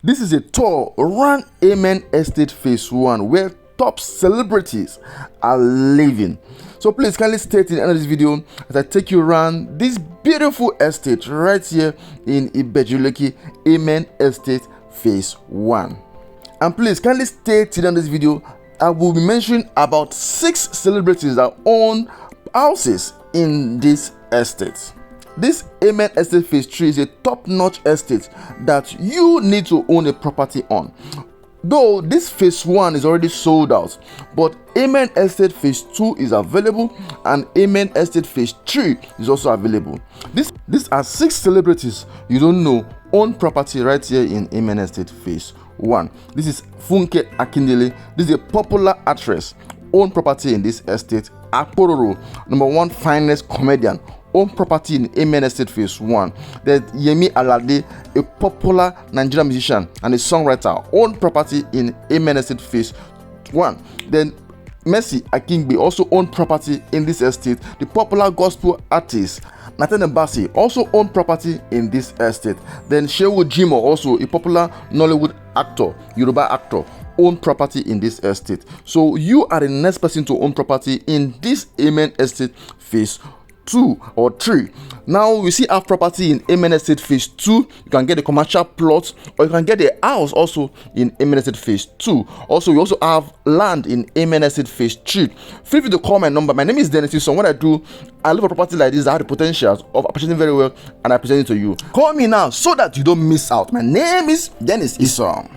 This is a tour around Amen Estate Phase 1 where top celebrities are living. So please kindly stay till the end of this video as I take you around this beautiful estate right here in Aigbe, Amen Estate Phase 1. And please kindly stay till the end of this video. I will be mentioning about 6 celebrities that own houses in this estate. This Amen Estate Phase 3 is a top-notch estate that you need to own a property on. Though this Phase 1 is already sold out, but Amen Estate Phase 2 is available and Amen Estate Phase 3 is also available. These are 6 celebrities you don't know own property right here in Amen Estate Phase 1. This is Funke Akindele. This is a popular actress, own property in this estate. Akpororo, #1 finest comedian, own property in Amen Estate Phase 1. There's Yemi Alade, a popular Nigerian musician and a songwriter, own property in Amen Estate Phase 1. Then Mercy Aigbe also own property in this estate. The popular gospel artist Nathaniel Bassey also own property in this estate. Then Seun Jimoh, also a popular Nollywood actor, Yoruba actor, own property in this estate. So you are the next person to own property in this Amen Estate Phase 2 or 3. Now we see have property in Amen Estate Phase 2. You can get a commercial plot or you can get a house also in Amen Estate Phase 2. Also, we also have land in Amen Estate Phase 3. Feel free to call my number. My name is Dennis. So what I do, I look for property like this that have the potential of appreciating very well and I present it to you. Call me now so that you don't miss out. My name is Dennis Isom.